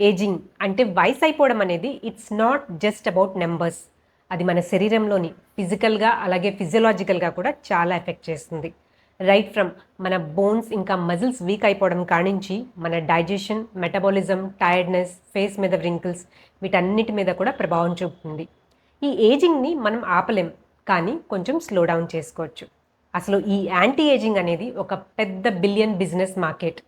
Ageing అంటే వయసు అయిపోవడం అనేది it's not just about numbers. అది మన శరీరంలోని ఫిజికల్‌గా అలాగే ఫిజియోలాజికల్‌గా కూడా చాలా ఎఫెక్ట్ చేస్తుంది. రైట్ ఫ్రమ్ మన బోన్స్ ఇంకా మజిల్స్ వీక్ అయిపోవడం కానించి మన డైజెషన్, మెటబాలిజం, టైర్డ్‌నెస్, ఫేస్ మీద వ్రింకిల్స్ వీటన్నిటి మీద కూడా ప్రభావం చూపుతుంది. ఈ ఏజింగ్‌ని మనం ఆపలేం. కానీ కొంచెం స్లో డౌన్ చేసుకోవచ్చు. అసలు ఈ యాంటీ ఏజింగ్ అనేది ఒక పెద్ద బిలియన్ బిజినెస్ మార్కెట్.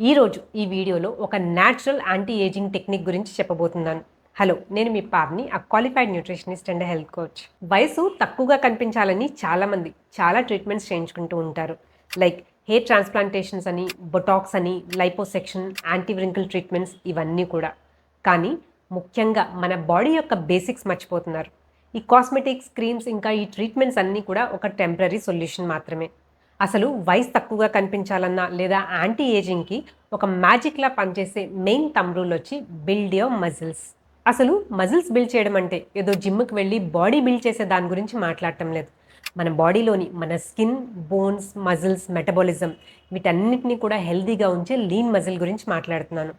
ఈరోజు ఈ వీడియోలో ఒక న్యాచురల్ యాంటీ ఏజింగ్ టెక్నిక్ గురించి చెప్పబోతున్నాను. హలో, నేను మీ పార్ని, ఆ qualified nutritionist and health coach. వయసు తక్కువగా కనిపించాలని చాలామంది చాలా ట్రీట్మెంట్స్ చేయించుకుంటూ ఉంటారు. లైక్ హెయిర్ ట్రాన్స్ప్లాంటేషన్స్ అని, బొటాక్స్ అని, లైపోసెక్షన్, యాంటీ వ్రింకిల్ ట్రీట్మెంట్స్ ఇవన్నీ కూడా. కానీ ముఖ్యంగా మన బాడీ యొక్క బేసిక్స్ మర్చిపోతున్నారు. ఈ కాస్మెటిక్స్, క్రీమ్స్ ఇంకా ఈ ట్రీట్మెంట్స్ అన్నీ కూడా ఒక టెంపరరీ సొల్యూషన్ మాత్రమే. అసలు వయసు తక్కువగా కనిపించాలన్నా లేదా యాంటీ ఏజింగ్కి ఒక మ్యాజిక్లా పనిచేసే మెయిన్ థంబ్ రూల్ వచ్చి బిల్డ్ యువర్ మజిల్స్. అసలు మజిల్స్ బిల్డ్ చేయడం అంటే ఏదో జిమ్కి వెళ్ళి బాడీ బిల్డ్ చేసే దాని గురించి మాట్లాడటం లేదు. మన బాడీలోని మన స్కిన్, బోన్స్, మజిల్స్, మెటబాలిజం వీటన్నిటిని కూడా హెల్తీగా ఉంచే లీన్ మజిల్ గురించి మాట్లాడుతున్నాను.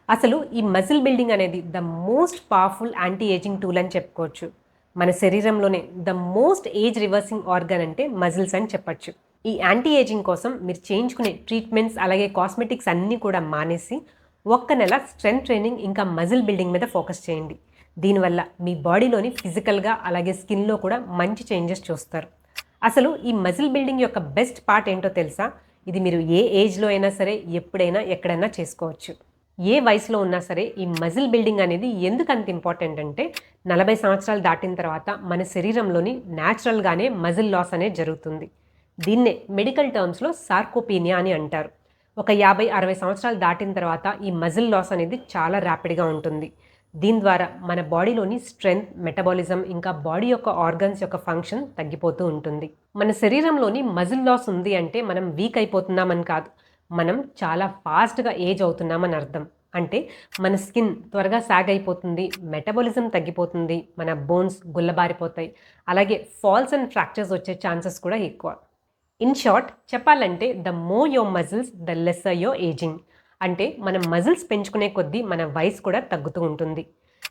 అసలు ఈ మజిల్ బిల్డింగ్ అనేది the most powerful anti aging tool అని చెప్పుకోవచ్చు. మన శరీరంలోనే the most age reversing organ అంటే మజిల్స్ అని చెప్పచ్చు. ఈ యాంటీ ఏజింగ్ కోసం మీరు చేయించుకునే ట్రీట్మెంట్స్ అలాగే కాస్మెటిక్స్ అన్నీ కూడా మానేసి ఒక్క నెల స్ట్రెంత్ ట్రైనింగ్ ఇంకా మజిల్ బిల్డింగ్ మీద ఫోకస్ చేయండి. దీనివల్ల మీ బాడీలోని ఫిజికల్గా అలాగే స్కిన్లో కూడా మంచి చేంజెస్ చూస్తారు. అసలు ఈ మజిల్ బిల్డింగ్ యొక్క బెస్ట్ పార్ట్ ఏంటో తెలుసా? ఇది మీరు ఏ ఏజ్లో అయినా సరే, ఎప్పుడైనా, ఎక్కడైనా చేసుకోవచ్చు. ఏ వయసులో ఉన్నా సరే ఈ మజిల్ బిల్డింగ్ అనేది ఎందుకు అంత ఇంపార్టెంట్ అంటే 40 సంవత్సరాలు దాటిన తర్వాత మన శరీరంలోని న్యాచురల్గానే మజిల్ లాస్ అనేది జరుగుతుంది. దీన్నే మెడికల్ టర్మ్స్లో సార్కోపీనియా అని అంటారు. ఒక 50-60 సంవత్సరాలు దాటిన తర్వాత ఈ మజిల్ లాస్ అనేది చాలా ర్యాపిడ్గా ఉంటుంది. దీని ద్వారా మన బాడీలోని స్ట్రెంగ్త్, మెటబాలిజం ఇంకా బాడీ యొక్క ఆర్గన్స్ యొక్క ఫంక్షన్ తగ్గిపోతూ ఉంటుంది. మన శరీరంలోని మజిల్ లాస్ ఉంది అంటే మనం వీక్ అయిపోతున్నామని కాదు, మనం చాలా ఫాస్ట్గా ఏజ్ అవుతున్నామని అర్థం. అంటే మన స్కిన్ త్వరగా సాగ్ అయిపోతుంది, మెటబాలిజం తగ్గిపోతుంది, మన బోన్స్ గుల్లబారిపోతాయి, అలాగే ఫాల్స్ అండ్ ఫ్రాక్చర్స్ వచ్చే ఛాన్సెస్ కూడా ఎక్కువ. ఇన్ షార్ట్ చెప్పాలంటే the more your muscles the lesser your ageing. అంటే మనం మజిల్స్ పెంచుకునే కొద్దీ మన వయసు కూడా తగ్గుతూ ఉంటుంది.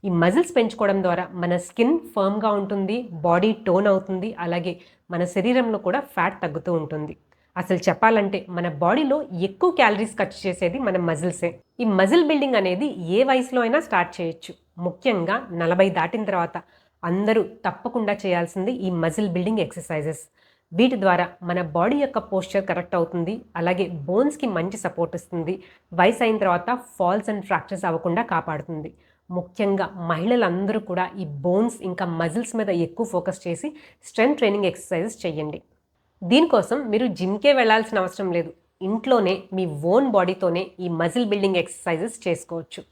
ఈ మజిల్స్ పెంచుకోవడం ద్వారా మన స్కిన్ ఫర్మ్గా ఉంటుంది, బాడీ టోన్ అవుతుంది, అలాగే మన శరీరంలో కూడా ఫ్యాట్ తగ్గుతూ ఉంటుంది. అసలు చెప్పాలంటే మన బాడీలో ఎక్కువ క్యాలరీస్ ఖర్చు చేసేది మన మజిల్సే. ఈ మజిల్ బిల్డింగ్ అనేది ఏ వయసులో అయినా స్టార్ట్ చేయొచ్చు. ముఖ్యంగా 40 దాటిన తర్వాత అందరూ తప్పకుండా చేయాల్సింది ఈ మజిల్ బిల్డింగ్ ఎక్సర్సైజెస్. వీటి ద్వారా మన బాడీ యొక్క పోస్చర్ కరెక్ట్ అవుతుంది, అలాగే బోన్స్కి మంచి సపోర్ట్ ఇస్తుంది, వయసు అయిన తర్వాత ఫాల్స్ అండ్ ఫ్రాక్చర్స్ అవ్వకుండా కాపాడుతుంది. ముఖ్యంగా మహిళలందరూ కూడా ఈ బోన్స్ ఇంకా మజిల్స్ మీద ఎక్కువ ఫోకస్ చేసి స్ట్రెంగ్త్ ట్రైనింగ్ ఎక్సర్సైజెస్ చేయండి. దీనికోసం మీరు జిమ్కే వెళ్లాల్సిన అవసరం లేదు. ఇంట్లోనే మీ ఓన్ బాడీతోనే ఈ మజిల్ బిల్డింగ్ ఎక్సర్సైజెస్ చేసుకోవచ్చు.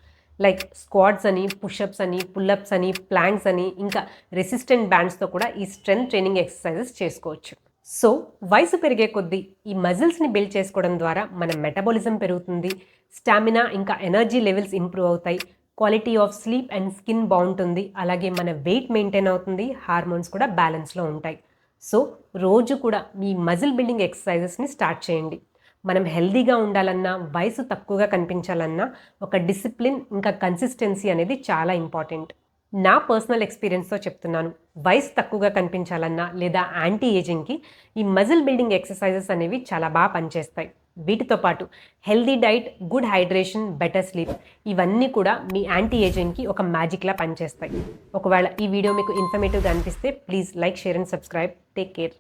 లైక్ స్క్వాడ్స్ అని, పుషప్స్ అని, పుల్లప్స్ అని, ప్లాంక్స్ అని, ఇంకా రెసిస్టెంట్ బ్యాండ్స్తో కూడా ఈ స్ట్రెంగ్త్ ట్రైనింగ్ ఎక్సర్సైజెస్ చేసుకోవచ్చు. సో వయసు పెరిగే కొద్దీ ఈ మజిల్స్ని బిల్డ్ చేసుకోవడం ద్వారా మన మెటబాలిజం పెరుగుతుంది, స్టామినా ఇంకా ఎనర్జీ లెవెల్స్ ఇంప్రూవ్ అవుతాయి, quality of sleep and skin బాగుంటుంది, అలాగే మన వెయిట్ మెయింటైన్ అవుతుంది, హార్మోన్స్ కూడా బ్యాలెన్స్లో ఉంటాయి. సో రోజు కూడా మీ మజిల్ బిల్డింగ్ ఎక్సర్సైజెస్ని స్టార్ట్ చేయండి. మనం హెల్దీగా ఉండాలన్నా, వయసు తక్కువగా కనిపించాలన్నా ఒక డిసిప్లిన్ ఇంకా కన్సిస్టెన్సీ అనేది చాలా ఇంపార్టెంట్. నా పర్సనల్ ఎక్స్పీరియన్స్తో చెప్తున్నాను. వయసు తక్కువగా కనిపించాలన్నా లేదా యాంటీ ఏజింగ్కి ఈ మజిల్ బిల్డింగ్ ఎక్సర్సైజెస్ అనేవి చాలా బాగా పనిచేస్తాయి. వీటితో పాటు healthy diet, good hydration, better sleep ఇవన్నీ కూడా మీ యాంటీ ఏజింగ్కి ఒక మ్యాజిక్లా పనిచేస్తాయి. ఒకవేళ ఈ వీడియో మీకు ఇన్ఫర్మేటివ్గా అనిపిస్తే please like, share and subscribe. Take care.